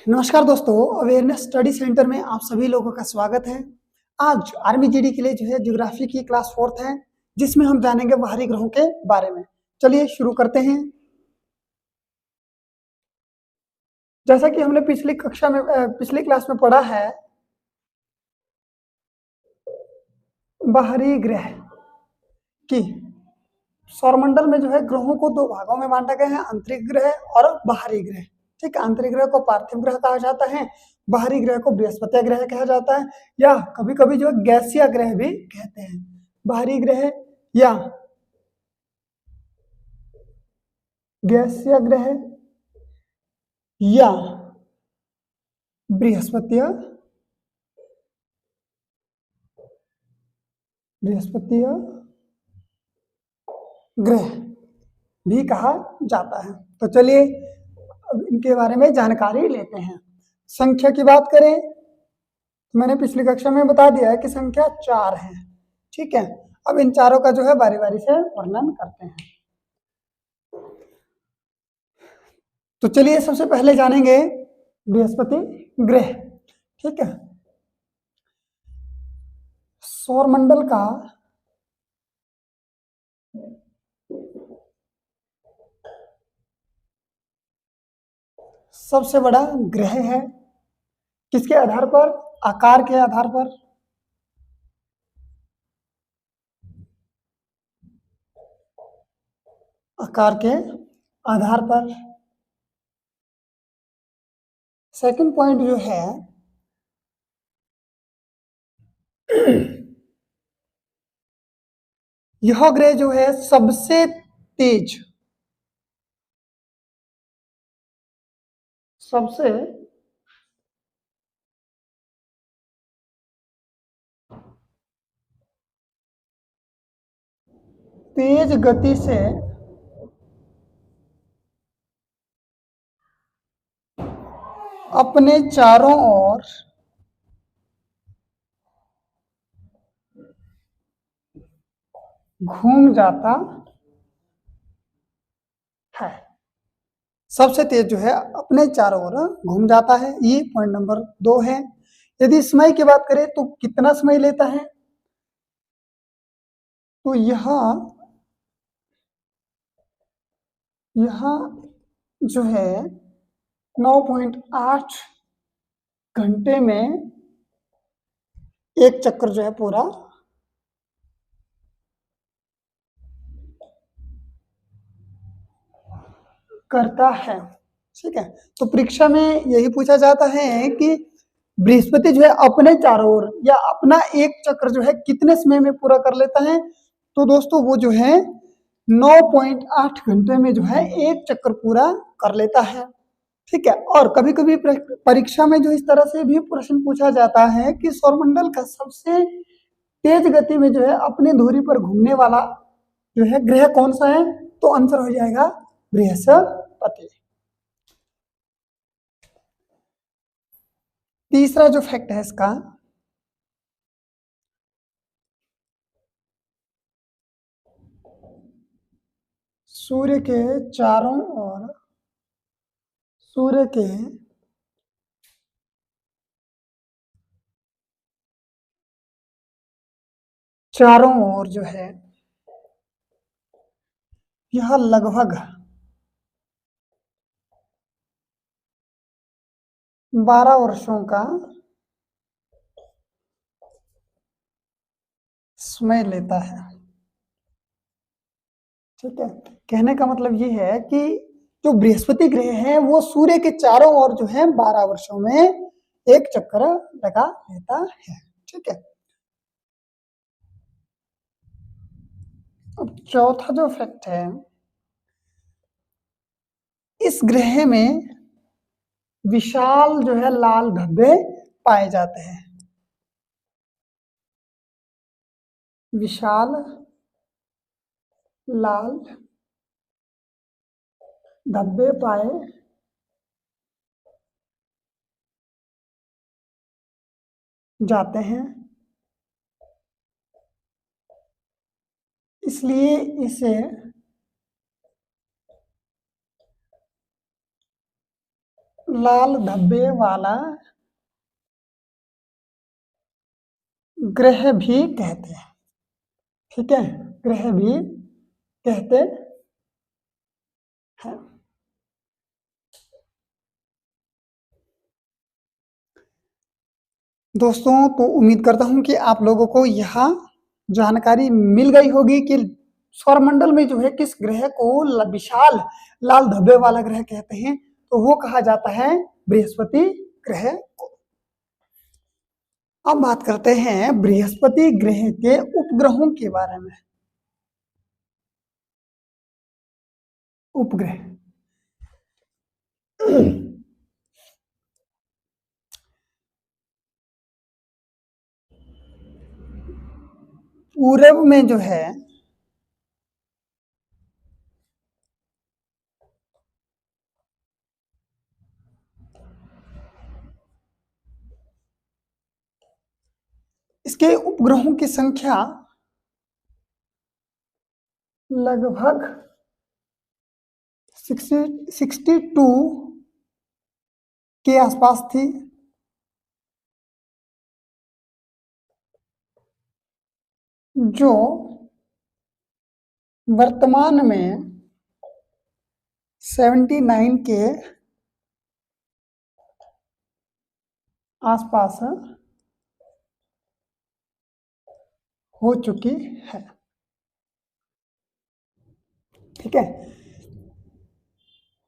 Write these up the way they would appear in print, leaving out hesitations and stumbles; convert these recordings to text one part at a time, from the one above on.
नमस्कार दोस्तों, awareness study centre में आप सभी लोगों का स्वागत है। आज आर्मी जीडी के लिए जो है ज्योग्राफी की क्लास 4th है, जिसमें हम जानेंगे बाहरी ग्रहों के बारे में। चलिए शुरू करते हैं। जैसा कि हमने पिछली क्लास में पढ़ा है, बाहरी ग्रह की सौरमंडल में जो है ग्रहों को दो भागों में बांटा गया है, आंतरिक ग्रह और बाहरी ग्रह। ठीक है, आंतरिक ग्रह को पार्थिव ग्रह कहा जाता है, बाहरी ग्रह को बृहस्पति ग्रह कहा जाता है, या कभी कभी जो गैसीय ग्रह भी कहते हैं। बाहरी ग्रह या गैसीय ग्रह या बृहस्पति ग्रह भी कहा जाता है। तो चलिए अब इनके बारे में जानकारी लेते हैं। संख्या की बात करें तो मैंने पिछली कक्षा में बता दिया है कि संख्या 4 है। ठीक है, अब इन चारों का जो है बारी बारी से वर्णन करते हैं। तो चलिए सबसे पहले जानेंगे बृहस्पति ग्रह। ठीक है, सौरमंडल का सबसे बड़ा ग्रह है। किसके आधार पर? आकार के आधार पर। आकार के आधार पर। सेकंड पॉइंट जो है यह ग्रह जो है सबसे तेज गति से अपने चारों ओर घूम जाता है। सबसे तेज जो है अपने चारों ओर घूम जाता है, ये पॉइंट नंबर 2 है। यदि समय की बात करें तो कितना समय लेता है, तो यहाँ जो है 9.8 घंटे में एक चक्कर जो है पूरा करता है। ठीक है, तो परीक्षा में यही पूछा जाता है कि बृहस्पति जो है अपने चारों ओर या अपना एक चक्र जो है कितने समय में पूरा कर लेता है, तो दोस्तों वो जो है 9.8 घंटे में जो है एक चक्कर पूरा कर लेता है। ठीक है, और कभी कभी परीक्षा में जो इस तरह से भी प्रश्न पूछा जाता है कि सौरमंडल का सबसे तेज गति में जो है अपनी धुरी पर घूमने वाला जो है ग्रह कौन सा है, तो आंसर हो जाएगा बृहस्पति। तीसरा जो फैक्ट है इसका, सूर्य के चारों ओर जो है यह लगभग 12 वर्षों का समय लेता है। ठीक है, कहने का मतलब ये है कि जो बृहस्पति ग्रह है वो सूर्य के चारों ओर जो है 12 वर्षों में एक चक्कर लगा लेता है। ठीक है, अब चौथा जो फैक्ट है, इस ग्रह में विशाल जो है लाल धब्बे पाए जाते हैं। विशाल लाल धब्बे पाए जाते हैं, इसलिए इसे लाल धब्बे वाला ग्रह भी कहते हैं। ठीक है, ग्रह भी कहते हैं। दोस्तों, तो उम्मीद करता हूं कि आप लोगों को यह जानकारी मिल गई होगी कि सौरमंडल में जो है किस ग्रह को विशाल लाल धब्बे वाला ग्रह कहते हैं, तो वो कहा जाता है बृहस्पति ग्रह को। अब बात करते हैं बृहस्पति ग्रह के उपग्रहों के बारे में। उपग्रह पूरब में जो है इसके उपग्रहों की संख्या लगभग 62 के आसपास थी। जो वर्तमान में 79 के आसपास हो चुकी है। ठीक है,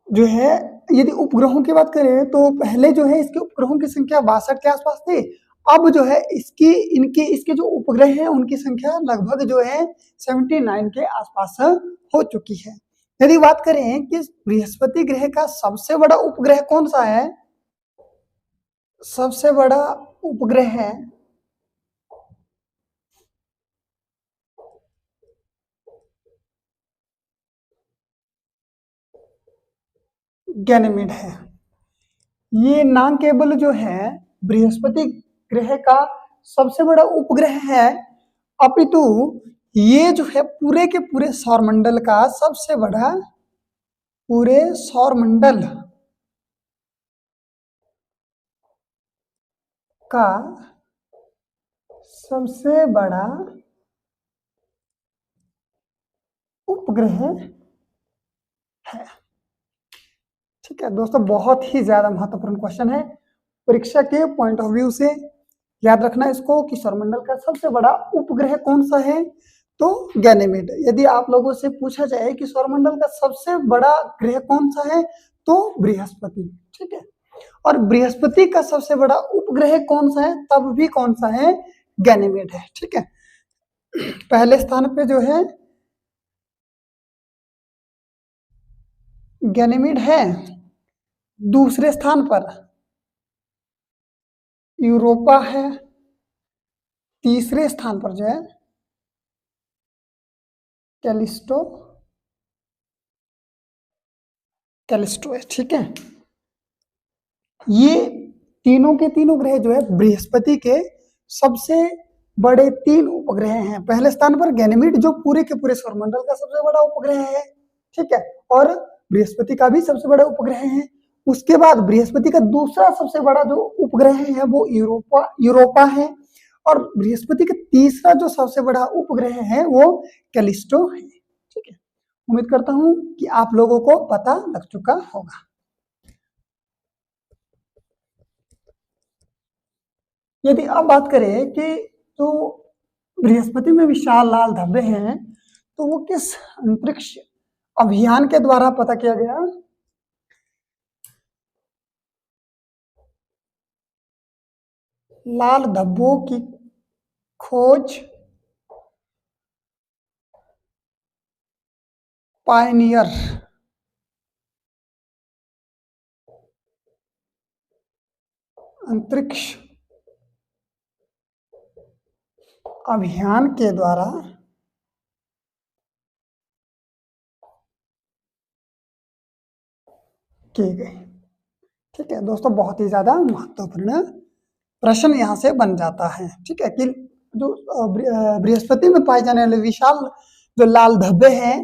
जो है यदि उपग्रहों की बात करें तो पहले जो है इसके उपग्रहों की संख्या 62 के आसपास थी। अब जो है इसके जो उपग्रह हैं उनकी संख्या लगभग जो है 79 के आसपास हो चुकी है। यदि बात करें कि बृहस्पति ग्रह का सबसे बड़ा उपग्रह कौन सा है, सबसे बड़ा उपग्रह है गैनीमेड है। ये ना केवल जो है बृहस्पति ग्रह का सबसे बड़ा उपग्रह है, अपितु ये जो है पूरे के पूरे सौरमंडल का सबसे बड़ा, पूरे सौरमंडल का सबसे बड़ा उपग्रह है। ठीक है दोस्तों, बहुत ही ज्यादा महत्वपूर्ण क्वेश्चन है परीक्षा के पॉइंट ऑफ व्यू से। याद रखना इसको कि सौरमंडल का सबसे बड़ा उपग्रह कौन सा है, तो गैनीमेड। यदि आप लोगों से पूछा जाए कि सौरमंडल का सबसे बड़ा ग्रह कौन सा है, तो बृहस्पति। ठीक है, और बृहस्पति का सबसे बड़ा उपग्रह कौन सा है, तब भी कौन सा है, गैनीमेड है। ठीक है, पहले स्थान पे जो है गैनीमेड है, दूसरे स्थान पर यूरोपा है, तीसरे स्थान पर जो है कैलिस्टो है। ठीक है, ये तीनों के तीनों ग्रह जो है बृहस्पति के सबसे बड़े 3 उपग्रह हैं। पहले स्थान पर गैनीमेड जो पूरे के पूरे सौरमंडल का सबसे बड़ा उपग्रह है। ठीक है, और बृहस्पति का भी सबसे बड़ा उपग्रह है। उसके बाद बृहस्पति का दूसरा सबसे बड़ा जो उपग्रह है वो यूरोपा है, और बृहस्पति का तीसरा जो सबसे बड़ा उपग्रह है वो कैलिस्टो है। ठीक है, उम्मीद करता हूं कि आप लोगों को पता लग चुका होगा। यदि अब बात करें कि तो बृहस्पति में विशाल लाल धब्बे हैं, तो वो किस अंतरिक्ष अभियान के द्वारा पता किया गया? लाल धब्बों की खोज पायनियर अंतरिक्ष अभियान के द्वारा की गई। ठीक है दोस्तों, बहुत ही ज्यादा महत्वपूर्ण प्रश्न यहाँ से बन जाता है। ठीक है, कि जो बृहस्पति में पाए जाने वाले विशाल जो लाल धब्बे हैं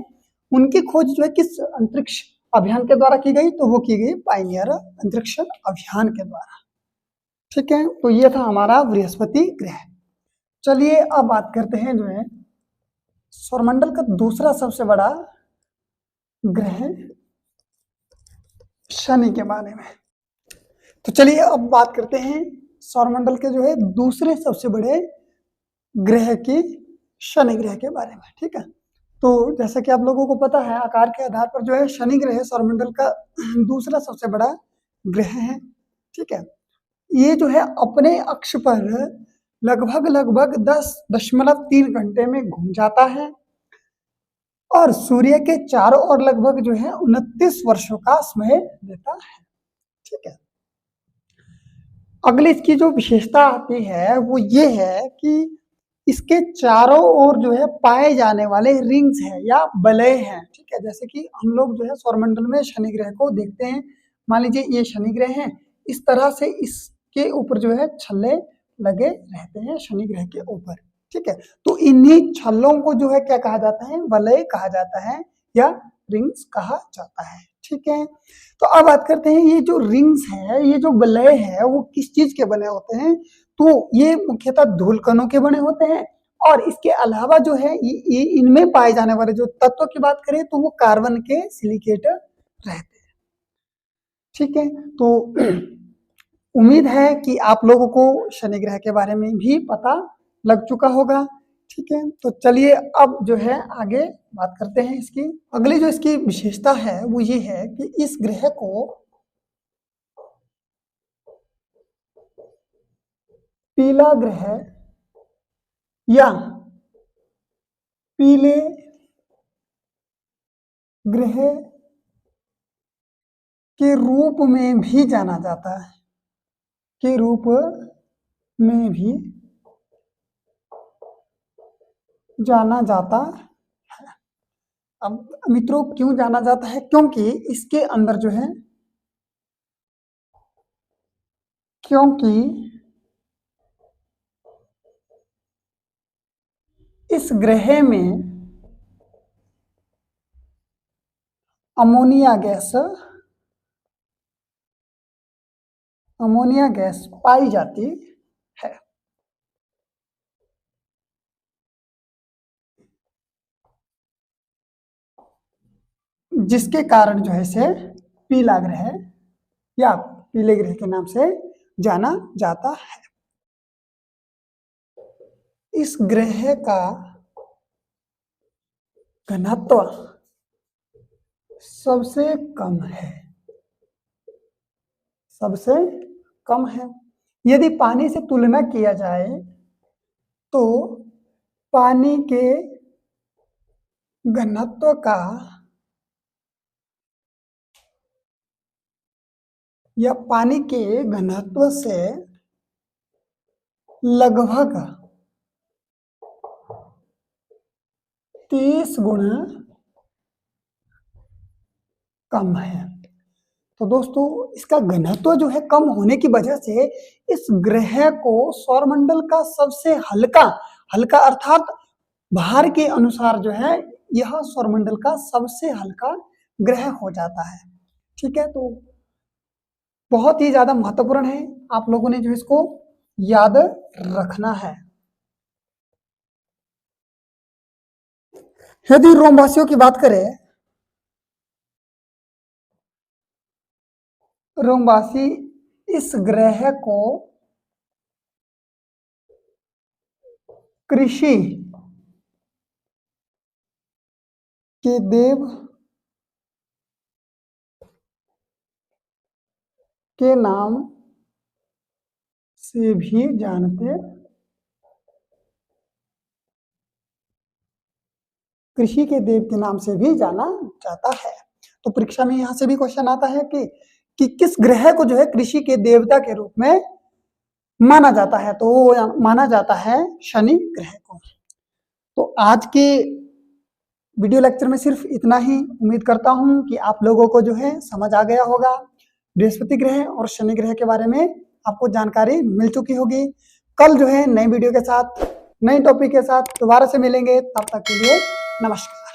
उनकी खोज जो है किस अंतरिक्ष अभियान के द्वारा की गई, तो वो की गई पायनियर अंतरिक्ष अभियान के द्वारा। ठीक है, तो ये था हमारा बृहस्पति ग्रह। चलिए अब बात करते हैं जो है सौरमंडल का दूसरा सबसे बड़ा ग्रह शनि के बारे में। तो चलिए अब बात करते हैं सौरमंडल के जो है दूसरे सबसे बड़े ग्रह की शनि ग्रह के बारे में। ठीक है, तो जैसा कि आप लोगों को पता है, आकार के आधार पर जो है शनि ग्रह सौरमंडल का दूसरा सबसे बड़ा ग्रह है। ठीक है, ये जो है अपने अक्ष पर लगभग 10.3 घंटे में घूम जाता है और सूर्य के चारों ओर लगभग जो है 29 वर्षों का समय देता है। ठीक है, अगली इसकी जो विशेषता आती है वो ये है कि इसके चारों ओर जो है पाए जाने वाले रिंग्स हैं या वलय हैं। ठीक है, जैसे कि हम लोग जो है सौरमंडल में शनि ग्रह को देखते हैं, मान लीजिए ये शनि ग्रह है, इस तरह से इसके ऊपर जो है छल्ले लगे रहते हैं शनि ग्रह के ऊपर। ठीक है, तो इन्हीं छल्लों को जो है क्या कहा जाता है, वलय कहा जाता है या रिंग्स कहा जाता है। ठीक है, तो अब बात करते हैं ये जो रिंग्स है, ये जो वलय है वो किस चीज के बने होते हैं, तो ये मुख्यतः धूलकणों के बने होते हैं और इसके अलावा जो है ये इनमें पाए जाने वाले जो तत्व की बात करें तो वो कार्बन के सिलिकेट रहते हैं। ठीक है, तो उम्मीद है कि आप लोगों को शनि ग्रह के बारे में भी पता लग चुका होगा। ठीक है, तो चलिए अब जो है आगे बात करते हैं इसकी। अगली जो इसकी विशेषता है वो ये है कि इस ग्रह को पीला ग्रह या पीले ग्रह के रूप में भी जाना जाता है, के रूप में भी जाना जाता है। अब मित्रों क्यों जाना जाता है, क्योंकि इसके अंदर जो है, क्योंकि इस ग्रह में अमोनिया गैस पाई जाती है। जिसके कारण जो है इसे पीला ग्रह या पीले ग्रह के नाम से जाना जाता है। इस ग्रह का घनत्व सबसे कम है, सबसे कम है। यदि पानी से तुलना किया जाए तो पानी के घनत्व का या पानी के घनत्व से लगभग 30 गुना कम है। तो दोस्तों इसका घनत्व जो है कम होने की वजह से इस ग्रह को सौरमंडल का सबसे हल्का अर्थात भार के अनुसार जो है यह सौरमंडल का सबसे हल्का ग्रह हो जाता है। ठीक है, तो बहुत ही ज्यादा महत्वपूर्ण है, आप लोगों ने जो इसको याद रखना है। यदि रोमवासियों की बात करें, रोमवासी इस ग्रह को कृषि के देव के नाम से भी जानते, कृषि के देव के नाम से भी जाना जाता है। तो परीक्षा में यहां से भी क्वेश्चन आता है कि किस ग्रह को जो है कृषि के देवता के रूप में माना जाता है, तो माना जाता है शनि ग्रह को। तो आज के वीडियो लेक्चर में सिर्फ इतना ही। उम्मीद करता हूं कि आप लोगों को जो है समझ आ गया होगा, बृहस्पति ग्रह और शनि ग्रह के बारे में आपको जानकारी मिल चुकी होगी। कल जो है नई वीडियो के साथ, नई टॉपिक के साथ दोबारा से मिलेंगे, तब तक के लिए नमस्कार।